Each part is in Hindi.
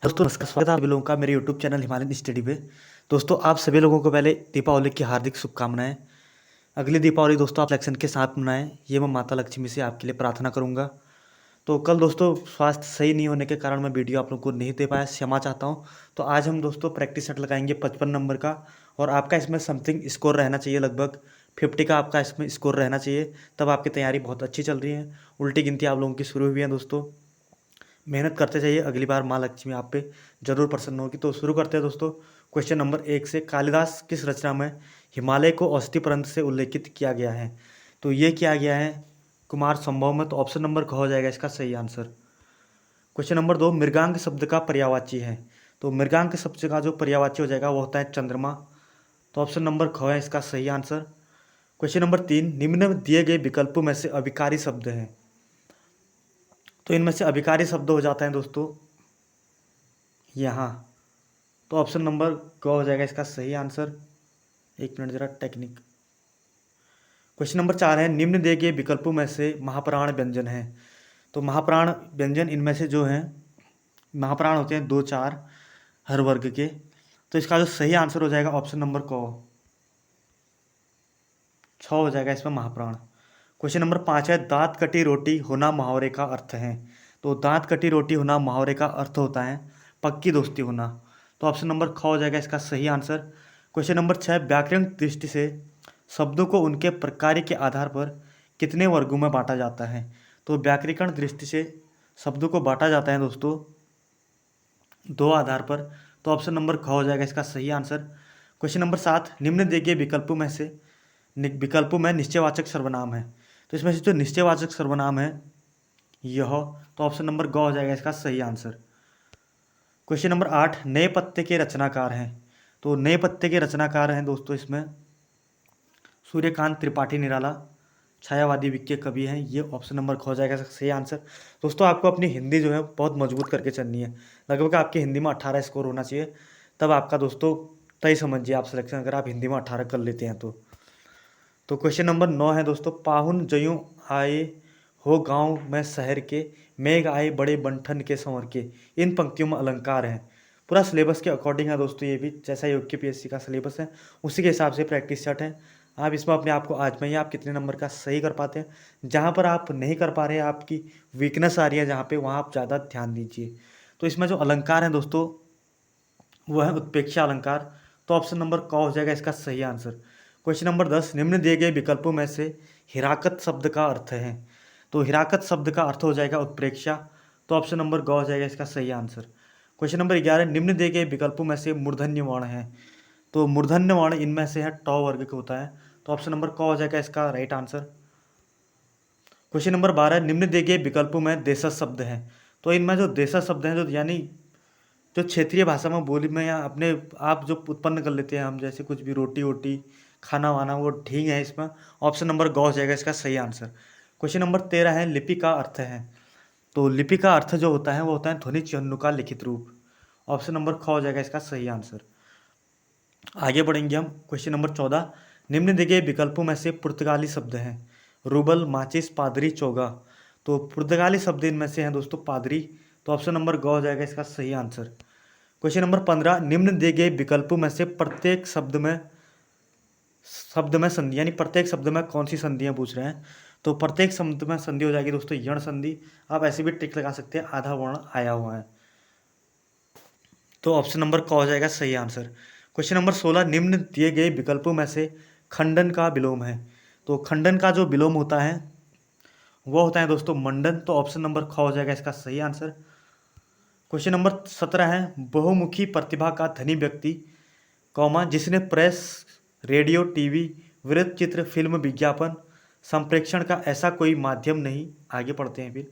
दोस्तों नमस्कार, स्वागत है आप सभी लोगों का मेरे यूट्यूब चैनल हिमालयन स्टडी पे। दोस्तों आप सभी लोगों को पहले दीपावली की हार्दिक शुभकामनाएं। अगली दीपावली दोस्तों आप इलेक्शन के साथ मनाएं, ये मैं माता लक्ष्मी से आपके लिए प्रार्थना करूंगा। तो कल दोस्तों स्वास्थ्य सही नहीं होने के कारण मैं वीडियो आप लोगों को नहीं दे पाया, क्षमा चाहता हूँ। तो आज हम दोस्तों प्रैक्टिस सेट लगाएंगे 55 नंबर का, और आपका इसमें समथिंग स्कोर रहना चाहिए, लगभग 50 का आपका इसमें स्कोर रहना चाहिए। तब आपकी तैयारी बहुत अच्छी चल रही है। उल्टी गिनती आप लोगों की शुरू हुई है दोस्तों। मेहनत करते जाइए, अगली बार माँ लक्ष्मी आप पे जरूर प्रसन्न होगी। तो शुरू करते हैं दोस्तों क्वेश्चन नंबर 1 से। कालिदास किस रचना में हिमालय को औषधि पर्वत से उल्लेखित किया गया है? तो ये किया गया है कुमार संभव में। तो ऑप्शन नंबर ख हो जाएगा इसका सही आंसर। क्वेश्चन नंबर 2, मृगांक शब्द का पर्यायवाची है। तो मृगांक शब्द का जो पर्यायवाची हो जाएगा वो होता है चंद्रमा। तो ऑप्शन नंबर ख है इसका सही आंसर। क्वेश्चन नंबर 3, निम्न में दिए गए विकल्पों में से अभिकारी शब्द हैं। तो इनमें से अभिकारी शब्द हो जाता है दोस्तों यहाँ। तो ऑप्शन नंबर क हो जाएगा इसका सही आंसर। एक मिनट जरा टेक्निक। क्वेश्चन नंबर 4 है, निम्न दिए गए विकल्पों में से महाप्राण व्यंजन है। तो महाप्राण व्यंजन इनमें से जो है, महाप्राण होते हैं 2 4 हर वर्ग के। तो इसका जो सही आंसर हो जाएगा ऑप्शन नंबर क 6 हो जाएगा इसमें महाप्राण। क्वेश्चन नंबर 5 है, दांत कटी रोटी होना मुहावरे का अर्थ है। तो दांत कटी रोटी होना मुहावरे का अर्थ होता है पक्की दोस्ती होना। तो ऑप्शन नंबर ख हो जाएगा इसका सही आंसर। क्वेश्चन नंबर 6, व्याकरण दृष्टि से शब्दों को उनके प्रकार के आधार पर कितने वर्गों में बांटा जाता है? तो व्याकरण दृष्टि से शब्दों को बांटा जाता है दोस्तों 2 आधार पर। तो ऑप्शन नंबर ख हो जाएगा इसका सही आंसर। क्वेश्चन नंबर 7, निम्न दिए गए विकल्पों में निश्चयवाचक सर्वनाम है। तो इसमें से जो निश्चयवाचक सर्वनाम है यह, तो ऑप्शन नंबर ग हो जाएगा इसका सही आंसर। क्वेश्चन नंबर 8, नए पत्ते के रचनाकार हैं। तो नए पत्ते के रचनाकार हैं दोस्तों इसमें सूर्यकांत त्रिपाठी निराला, छायावादी विज्ञ कवि हैं ये। ऑप्शन नंबर ख हो जाएगा सही आंसर। दोस्तों आपको अपनी हिंदी जो है बहुत मजबूत करके चलनी है। लगभग आपकी हिंदी में 18 स्कोर होना चाहिए, तब आपका दोस्तों तय समझिए आप सिलेक्शन, अगर आप हिंदी में 18 कर लेते हैं तो क्वेश्चन नंबर 9 है दोस्तों, पाहुन जयूं आए हो गांव में शहर के, मेघ आए बड़े बंठन के संवर के। इन पंक्तियों में अलंकार हैं। पूरा सिलेबस के अकॉर्डिंग है दोस्तों, ये भी जैसा यूपी पीएससी का सिलेबस है उसी के हिसाब से प्रैक्टिस सेट है। आप इसमें अपने आप को आजमाइए, आप कितने नंबर का सही कर पाते हैं। जहाँ पर आप नहीं कर पा रहे हैं, आपकी वीकनेस आ रही है जहाँ पे, वहाँ आप ज़्यादा ध्यान दीजिए। तो इसमें जो अलंकार है दोस्तों वो है उत्प्रेक्षा अलंकार। तो ऑप्शन नंबर क हो जाएगा इसका सही आंसर। क्वेश्चन नंबर 10, निम्न दिए गए विकल्पों में से हिराकत शब्द का अर्थ है। तो हिराकत शब्द का अर्थ हो जाएगा उत्प्रेक्षा। तो ऑप्शन नंबर ग हो जाएगा इसका सही आंसर। क्वेश्चन नंबर 11, निम्न दिए गए विकल्पों में से मूर्धन्य वर्ण है। तो मूर्धन्य वर्ण इनमें से है टॉ वर्ग का होता है। तो ऑप्शन नंबर क हो जाएगा इसका राइट आंसर। क्वेश्चन नंबर 12, निम्न दिए गए विकल्पों में देशज शब्द है। तो इनमें जो देशज शब्द हैं, जो यानी जो क्षेत्रीय भाषा में बोली में या अपने आप जो उत्पन्न कर लेते हैं हम, जैसे कुछ भी रोटी वोटी खाना वाना, वो ढींग है इसमें। ऑप्शन नंबर ग हो जाएगा इसका सही आंसर। क्वेश्चन नंबर 13 है, लिपि का अर्थ है। तो लिपि का अर्थ जो होता है वो होता है ध्वनि चिन्हों का लिखित रूप। ऑप्शन नंबर ख हो जाएगा इसका सही आंसर। आगे बढ़ेंगे हम। क्वेश्चन नंबर 14, निम्न दिए गए विकल्पों में से पुर्तगाली शब्द हैं। रूबल, माचिस, पादरी, चोगा। तो पुर्तगाली शब्द इनमें से हैं दोस्तों पादरी। तो ऑप्शन नंबर ग हो जाएगा इसका सही आंसर। क्वेश्चन नंबर 15, निम्न दिए गए विकल्पों में से प्रत्येक शब्द में संधि, यानी प्रत्येक शब्द में कौन सी संधियां पूछ रहे हैं। तो प्रत्येक शब्द में संधि हो जाएगी दोस्तों यण संधि। आप ऐसे भी ट्रिक लगा सकते हैं, आधा वर्ण आया हुआ है। तो ऑप्शन नंबर क हो जाएगा सही आंसर। क्वेश्चन नंबर 16, निम्न दिए गए विकल्पों में से खंडन का विलोम है। तो खंडन का जो विलोम होता है वो होता है दोस्तों मंडन। तो ऑप्शन नंबर ख हो जाएगा इसका सही आंसर। क्वेश्चन नंबर 17 है, बहुमुखी प्रतिभा का धनी व्यक्ति कौमा जिसने प्रेस, रेडियो, टीवी, वृत्त चित्र, फिल्म, विज्ञापन, संप्रेषण का ऐसा कोई माध्यम नहीं, आगे पढ़ते हैं फिर,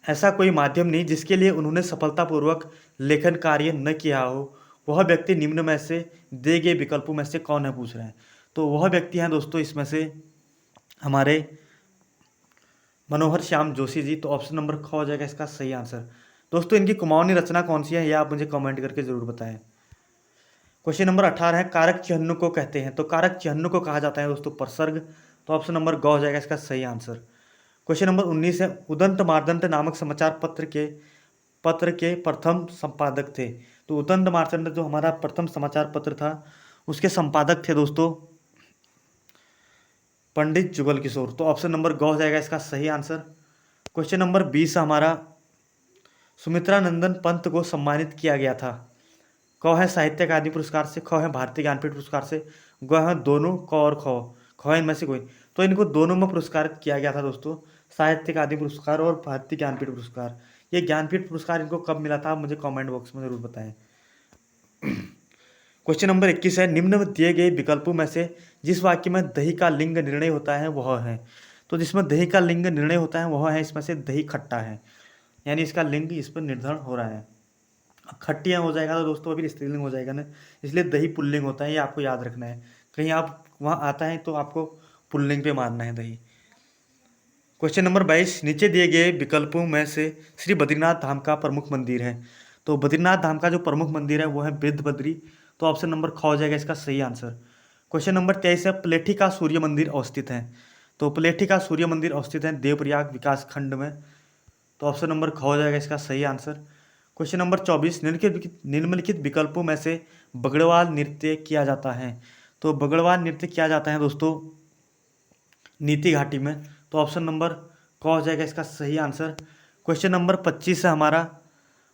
ऐसा कोई माध्यम नहीं जिसके लिए उन्होंने सफलतापूर्वक लेखन कार्य न किया हो, वह व्यक्ति निम्न में से दिए गए विकल्पों में से कौन है पूछ रहे हैं। तो वह व्यक्ति हैं दोस्तों इसमें से हमारे मनोहर श्याम जोशी जी। तो ऑप्शन नंबर ख हो जाएगा इसका सही आंसर। दोस्तों इनकी कुमाऊनी रचना कौन सी है यह आप मुझे कमेंट करके जरूर बताएं। क्वेश्चन नंबर 18 है, कारक चिह्न को कहते हैं। तो कारक चिह्न को कहा जाता है दोस्तों प्रसर्ग। तो ऑप्शन नंबर ग हो जाएगा इसका सही आंसर। क्वेश्चन नंबर 19 है, उदंत मार्तंड नामक समाचार पत्र के प्रथम संपादक थे। तो उदंत मार्तंड जो हमारा प्रथम समाचार पत्र था उसके संपादक थे दोस्तों पंडित जुगल किशोर। तो ऑप्शन नंबर ग हो जाएगा इसका सही आंसर। क्वेश्चन नंबर 20 हमारा, सुमित्रा नंदन पंत को सम्मानित किया गया था। क है साहित्य अकादमी पुरस्कार से, ख है भारतीय ज्ञानपीठ पुरस्कार से, ग है दोनों, क और ख है इनमें से कोई। तो इनको दोनों में पुरस्कारित किया गया था दोस्तों, साहित्य अकादमी पुरस्कार और भारतीय ज्ञानपीठ पुरस्कार। ये ज्ञानपीठ पुरस्कार इनको कब मिला था, मुझे कमेंट बॉक्स में जरूर बताएं। क्वेश्चन नंबर 21 है, निम्न में दिए गए विकल्पों में से जिस वाक्य में दही का लिंग निर्णय होता है वह है। तो जिसमें दही का लिंग निर्णय होता है वह है, इसमें से दही खट्टा है, यानी इसका लिंग इस पर निर्धारण हो रहा है। खट्टियाँ हो जाएगा तो दोस्तों अभी स्त्रीलिंग हो जाएगा ना, इसलिए दही पुल्लिंग होता है, ये आपको याद रखना है। कहीं आप वहाँ आता है तो आपको पुल्लिंग पे मानना है दही। क्वेश्चन नंबर 22, नीचे दिए गए विकल्पों में से श्री बद्रीनाथ धाम का प्रमुख मंदिर है। तो बद्रीनाथ धाम का जो प्रमुख मंदिर है वो है वृद्ध बद्री। तो ऑप्शन नंबर ख हो जाएगा इसका सही आंसर। क्वेश्चन नंबर 23 है, प्लेठी का सूर्य मंदिर अवस्थित है। तो प्लेठी का सूर्य मंदिर अवस्थित है देवप्रयाग विकास खंड में। तो ऑप्शन नंबर ख हो जाएगा इसका सही आंसर। क्वेश्चन नंबर 24, निम्नलिखित विकल्पों में से बगड़वाल नृत्य किया जाता है। तो बगड़वाल नृत्य किया जाता है दोस्तों नीति घाटी में। तो ऑप्शन नंबर क हो जाएगा इसका सही आंसर। क्वेश्चन नंबर 25 है हमारा,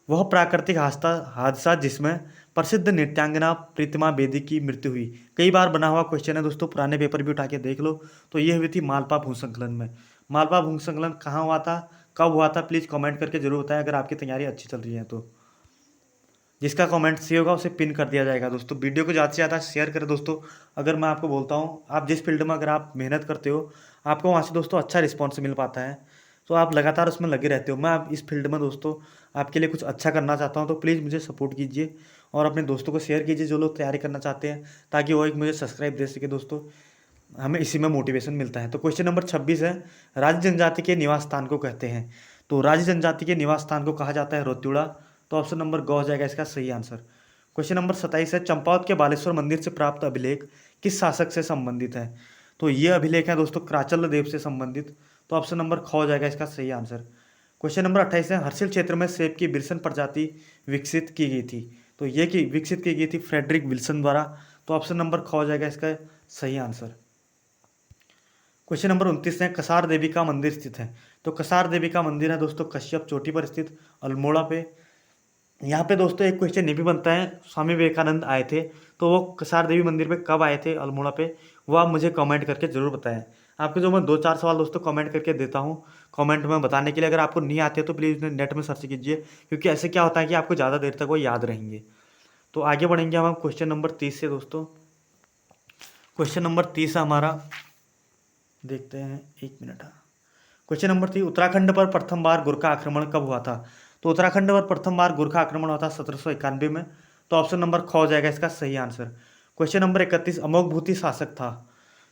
वह प्राकृतिक हादसा जिसमें प्रसिद्ध नृत्यांगना प्रीतिमा बेदी की मृत्यु हुई। कई बार बना हुआ क्वेश्चन है दोस्तों, पुराने पेपर भी उठा के देख लो। तो ये हुई थी मालवा भूसंकलन में। मालवा भूसंकलन कहाँ हुआ था, कब हुआ था, प्लीज़ कमेंट करके जरूर बताएं अगर आपकी तैयारी अच्छी चल रही है तो। जिसका कमेंट सही होगा उसे पिन कर दिया जाएगा दोस्तों। वीडियो को ज़्यादा से ज़्यादा शेयर करें दोस्तों। अगर मैं आपको बोलता हूँ, आप जिस फील्ड में अगर आप मेहनत करते हो आपको वहाँ से दोस्तों अच्छा रिस्पॉन्स मिल पाता है, तो आप लगातार उसमें लगे रहते हो। मैं आप इस फील्ड में दोस्तों आपके लिए कुछ अच्छा करना चाहता हूँ, तो प्लीज़ मुझे सपोर्ट कीजिए और अपने दोस्तों को शेयर कीजिए जो लोग तैयारी करना चाहते हैं, ताकि वो एक मुझे सब्सक्राइब दे सके दोस्तों। हमें इसी में मोटिवेशन मिलता है। तो क्वेश्चन नंबर 26 है, राज्य जनजाति के निवास स्थान को कहते हैं। तो राज्य जनजाति के निवास स्थान को कहा जाता है रोत्युड़ा। तो ऑप्शन नंबर ग हो जाएगा इसका सही आंसर। क्वेश्चन नंबर 27 है, चंपावत के बालेश्वर मंदिर से प्राप्त अभिलेख किस शासक से संबंधित है। तो ये अभिलेख है दोस्तों क्राचल देव से संबंधित। तो ऑप्शन नंबर ख हो जाएगा इसका सही आंसर। क्वेश्चन नंबर 28 है, हर्षिल क्षेत्र में सेब की विल्सन प्रजाति विकसित की गई थी। तो ये की विकसित की गई थी फ्रेडरिक विल्सन द्वारा। तो ऑप्शन नंबर ख हो जाएगा इसका सही आंसर। क्वेश्चन नंबर 29 है, कसार देवी का मंदिर स्थित है। तो कसार देवी का मंदिर है दोस्तों कश्यप चोटी पर स्थित अल्मोड़ा पे। यहाँ पे दोस्तों एक क्वेश्चन ये भी बनता है, स्वामी विवेकानंद आए थे तो वो कसार देवी मंदिर पे कब आए थे अल्मोड़ा पे, वो आप मुझे कमेंट करके ज़रूर बताएं। आपके जो मैं 2-4 सवाल दोस्तों कमेंट करके देता हूँ कमेंट में बताने के लिए, अगर आपको नहीं आते तो प्लीज़ नेट में सर्च कीजिए, क्योंकि ऐसे क्या होता है कि आपको ज़्यादा देर तक वो याद रहेंगे। तो आगे बढ़ेंगे हम क्वेश्चन नंबर 30 से दोस्तों। क्वेश्चन नंबर 30 हमारा, देखते हैं, एक मिनट। क्वेश्चन नंबर 30, उत्तराखंड पर प्रथम बार गोरखा आक्रमण कब हुआ था। तो उत्तराखंड पर प्रथम बार गोरखा आक्रमण हुआ था 1791 में। तो ऑप्शन नंबर ख हो जाएगा इसका सही आंसर। क्वेश्चन नंबर 31, अमोघभूति शासक था।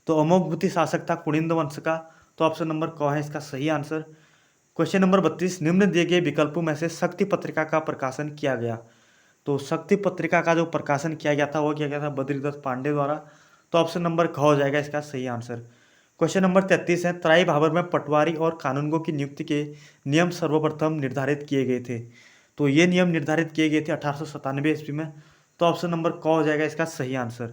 तो अमोघभूति शासक था कुनिंद वंश का। तो ऑप्शन नंबर क है इसका सही आंसर। क्वेश्चन नंबर 32, निम्न दिए गए विकल्पों में से शक्ति पत्रिका का प्रकाशन किया गया। तो शक्ति पत्रिका का जो प्रकाशन किया गया था वो किया गया था बद्रीदत्त पांडे द्वारा। तो ऑप्शन नंबर ख हो जाएगा इसका सही आंसर। क्वेश्चन नंबर 33 है, तराई भाबर में पटवारी और कानूनगो की नियुक्ति के नियम सर्वप्रथम निर्धारित किए गए थे। तो ये नियम निर्धारित किए गए थे 1897 ईस्वी में। तो ऑप्शन नंबर क हो जाएगा इसका सही आंसर।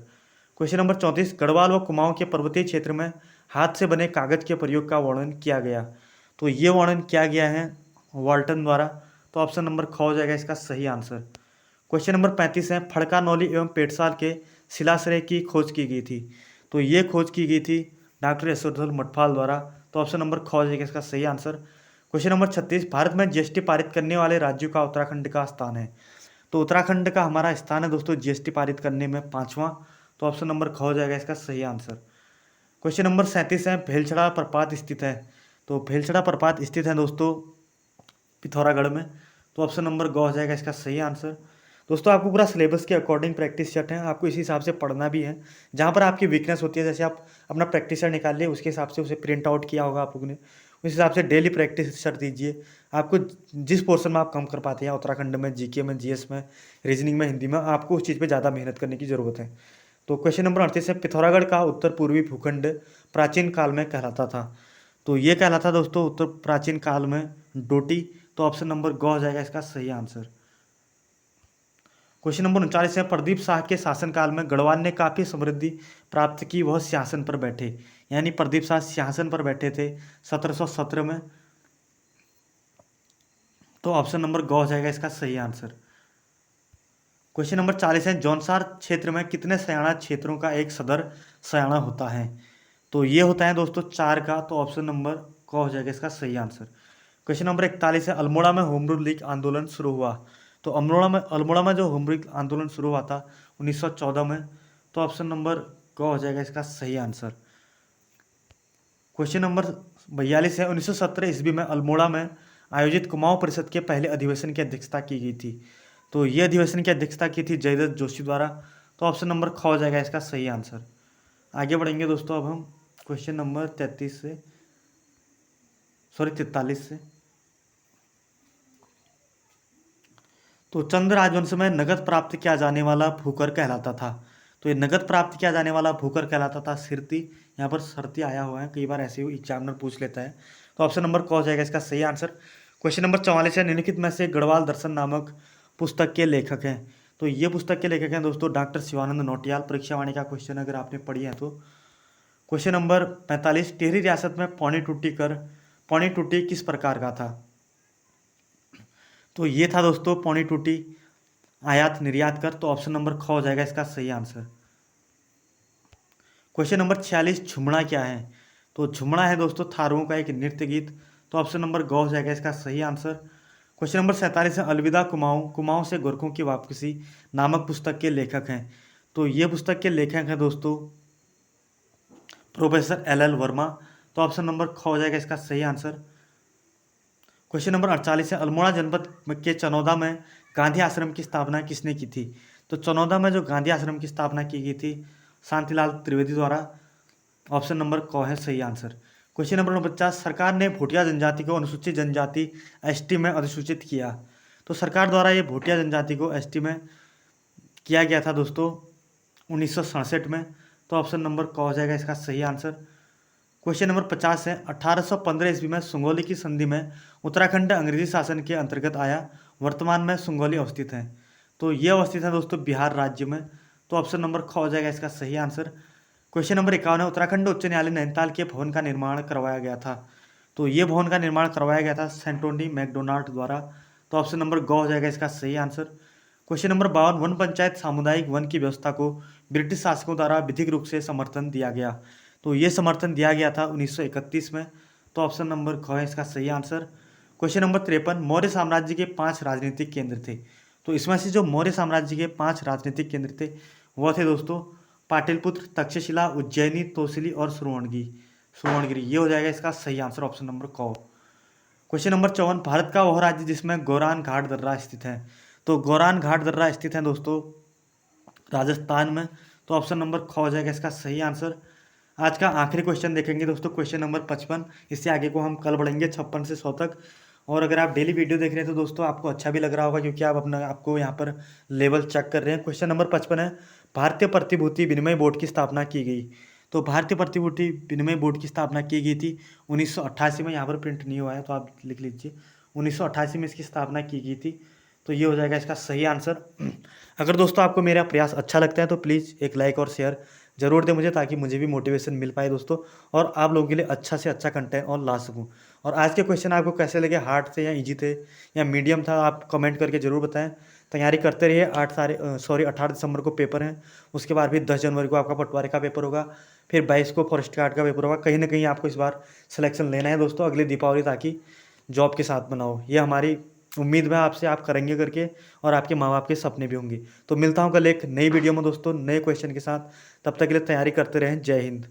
क्वेश्चन नंबर 34, गढ़वाल व कुमाऊं के पर्वतीय क्षेत्र में हाथ से बने कागज के प्रयोग का वर्णन किया गया। तो ये वर्णन किया गया है वाल्टन द्वारा। तो ऑप्शन नंबर ख हो जाएगा इसका सही आंसर। क्वेश्चन नंबर 35 है, फड़का नौली एवं पेटसाल के शिलाश्रय की खोज की गई थी। तो ये खोज की गई थी डॉक्टर यशोधर मठपाल द्वारा। तो ऑप्शन नंबर ख हो जाएगा इसका सही आंसर। क्वेश्चन नंबर 36, भारत में जीएसटी पारित करने वाले राज्यों का उत्तराखंड का स्थान है। तो उत्तराखंड का हमारा स्थान है दोस्तों जीएसटी पारित करने में 5वां। तो ऑप्शन नंबर ख हो जाएगा इसका सही आंसर। क्वेश्चन नंबर 37 है, भेलछड़ा प्रपात स्थित है। तो भेलछड़ा प्रपात स्थित है दोस्तों पिथौरागढ़ में। तो ऑप्शन नंबर ग हो जाएगा इसका सही आंसर। दोस्तों आपको पूरा सिलेबस के अकॉर्डिंग प्रैक्टिस सेट है, आपको इसी हिसाब से पढ़ना भी है। जहाँ पर आपकी वीकनेस होती है, जैसे आप अपना प्रैक्टिस सेट निकाल लिए उसके हिसाब से उसे प्रिंट आउट किया होगा आप लोगों ने, उस हिसाब से डेली प्रैक्टिस सेट दीजिए। आपको जिस पोर्शन में आप कम कर पाते हैं उत्तराखंड में, जीके में, जीएस में, रीजनिंग में, हिंदी में, आपको उस चीज़ पर ज़्यादा मेहनत करने की ज़रूरत है। तो क्वेश्चन नंबर 38 है, पिथौरागढ़ का उत्तर पूर्वी भूखंड प्राचीन काल में कहलाता था। तो ये कहलाता दोस्तों उत्तर प्राचीन काल में डोटी। तो ऑप्शन नंबर ग हो जाएगा इसका सही आंसर। क्वेश्चन नंबर 39 है, प्रदीप शाह के शासनकाल में गढ़वाल ने काफ़ी समृद्धि प्राप्त की, वह सिंहासन पर बैठे। यानी प्रदीप शाह सिंहासन पर बैठे थे 1717 में। तो ऑप्शन नंबर ग हो जाएगा इसका सही आंसर। क्वेश्चन नंबर 40 है, जौनसार क्षेत्र में कितने सयाना क्षेत्रों का एक सदर सयाना होता है। तो ये होता है दोस्तों 4 का। तो ऑप्शन नंबर क हो जाएगा इसका सही आंसर। क्वेश्चन नंबर 41 है, अल्मोड़ा में होम रूल लीग आंदोलन शुरू हुआ। तो अल्मोड़ा में जो होम रूल आंदोलन शुरू हुआ था 1914 में। तो ऑप्शन नंबर क हो जाएगा इसका सही आंसर। क्वेश्चन नंबर 42 है, 1917 ईस्वी में अल्मोड़ा में आयोजित कुमाऊं परिषद के पहले अधिवेशन की अध्यक्षता की गई थी। तो ये अधिवेशन की अध्यक्षता की थी जयदत्त जोशी द्वारा। तो ऑप्शन नंबर ख हो जाएगा इसका सही आंसर। आगे बढ़ेंगे दोस्तों अब हम क्वेश्चन नंबर 43 से। तो चंद राजवंश में नगद प्राप्त किया जाने वाला भूकर कहलाता था। तो ये नगद प्राप्त किया जाने वाला भूकर कहलाता था सिरती। यहाँ पर सरती आया हुआ है, कई बार ऐसे ही एग्जामिनर पूछ लेता है। तो ऑप्शन नंबर क हो जाएगा इसका सही आंसर। क्वेश्चन नंबर 44 है, निम्नलिखित में से गढ़वाल दर्शन नामक पुस्तक के लेखक हैं। तो ये पुस्तक के लेखक हैं दोस्तों डॉक्टर शिवानंद नौटियाल। परीक्षा वाणी का क्वेश्चन अगर आपने पढ़ी है तो। क्वेश्चन नंबर 45, टिहरी रियासत में पौनी टूटी किस प्रकार का था। तो ये था दोस्तों पौनी टूटी आयात निर्यात कर। तो ऑप्शन नंबर ख हो जाएगा इसका सही आंसर। क्वेश्चन नंबर 46, झुमड़ा क्या है। तो झुमड़ा है दोस्तों थारुओं का एक नृत्य गीत। तो ऑप्शन नंबर ग हो जाएगा इसका सही आंसर। क्वेश्चन नंबर 47 है, अलविदा कुमाऊं कुमाऊं से गोरखों की वापसी नामक पुस्तक के लेखक हैं। तो ये पुस्तक के लेखक हैं दोस्तों प्रोफेसर एल वर्मा। तो ऑप्शन नंबर ख हो जाएगा इसका सही आंसर। क्वेश्चन नंबर 48 है, अल्मोड़ा जनपद के चनौदा में गांधी आश्रम की स्थापना किसने की थी। तो चनौदा में जो गांधी आश्रम की स्थापना की गई थी शांतिलाल त्रिवेदी द्वारा। ऑप्शन नंबर क है सही आंसर। क्वेश्चन नंबर 49, सरकार ने भोटिया जनजाति को अनुसूचित जनजाति एसटी में अधिसूचित किया। तो सरकार द्वारा ये भोटिया जनजाति को एसटी में किया गया था दोस्तों 1967 में। तो ऑप्शन नंबर क हो जाएगा इसका सही आंसर। क्वेश्चन नंबर 50 है, 1815 ईस्वी में सुंगौली की संधि में उत्तराखंड अंग्रेजी शासन के अंतर्गत आया। वर्तमान में सुंगौली अवस्थित है। तो ये अवस्थित है दोस्तों बिहार राज्य में। तो ऑप्शन नंबर ख हो जाएगा इसका सही आंसर। क्वेश्चन नंबर 51 है, उत्तराखंड उच्च न्यायालय नैनीताल के भवन का निर्माण करवाया गया था। तो ये भवन का निर्माण करवाया गया था सेंटोनी मैकडोनाल्ड द्वारा। तो ऑप्शन नंबर ग हो जाएगा इसका सही answer. Question number 52, one panchayat सामुदायिक वन की व्यवस्था को ब्रिटिश शासकों द्वारा विधिक रूप से समर्थन दिया गया। तो ये समर्थन दिया गया था 1931 में। तो ऑप्शन नंबर ख है इसका सही आंसर। क्वेश्चन नंबर 53, मौर्य साम्राज्य के 5 राजनीतिक केंद्र थे। तो इसमें से जो मौर्य साम्राज्य के 5 राजनीतिक केंद्र थे वह थे दोस्तों पाटलिपुत्र, तक्षशिला, उज्जैनी, तोसिली और सुवर्णगिरी। ये हो जाएगा इसका सही आंसर ऑप्शन नंबर क। क्वेश्चन नंबर 54, भारत का वह राज्य जिसमें गोरान घाट दर्रा स्थित है। तो गोरान घाट दर्रा स्थित है दोस्तों राजस्थान में। तो ऑप्शन नंबर ख हो जाएगा इसका सही आंसर। आज का आखिरी क्वेश्चन देखेंगे दोस्तों क्वेश्चन नंबर 55। इससे आगे को हम कल बढ़ेंगे 56 से 100 तक। और अगर आप डेली वीडियो देख रहे हैं तो दोस्तों आपको अच्छा भी लग रहा होगा क्योंकि आप आपको यहाँ पर लेवल चेक कर रहे हैं। क्वेश्चन नंबर 55 है, भारतीय प्रतिभूति विनिमय बोर्ड की स्थापना की गई। तो भारतीय प्रतिभूति विनिमय बोर्ड की स्थापना की गई थी 1988 में। यहाँ पर प्रिंट नहीं हुआ है तो आप लिख लीजिए 1988 में इसकी स्थापना की गई थी। तो ये हो जाएगा इसका सही आंसर। अगर दोस्तों आपको मेरा प्रयास अच्छा लगता है तो प्लीज़ एक लाइक और शेयर जरूर दें मुझे, ताकि मुझे भी मोटिवेशन मिल पाए दोस्तों और आप लोगों के लिए अच्छा से अच्छा कंटेंट और ला सकूं। और आज के क्वेश्चन आपको कैसे लगे, हार्ड थे या इजी थे या मीडियम था, आप कमेंट करके ज़रूर बताएं। तैयारी करते रहिए। 18 दिसंबर को पेपर हैं। उसके बाद भी 10 जनवरी को आपका पटवारी का पेपर होगा। फिर 22 को फॉरेस्ट गार्ड का पेपर होगा। कहीं ना कहीं आपको इस बार सिलेक्शन लेना है दोस्तों अगले दीपावली, ताकि जॉब के साथ बनाओ। ये हमारी उम्मीद है आपसे, आप करेंगे करके और आपके माँ बाप के सपने भी होंगे। तो मिलता हूँ कल एक नई वीडियो में दोस्तों नए क्वेश्चन के साथ। तब तक के लिए तैयारी करते रहें। जय हिंद।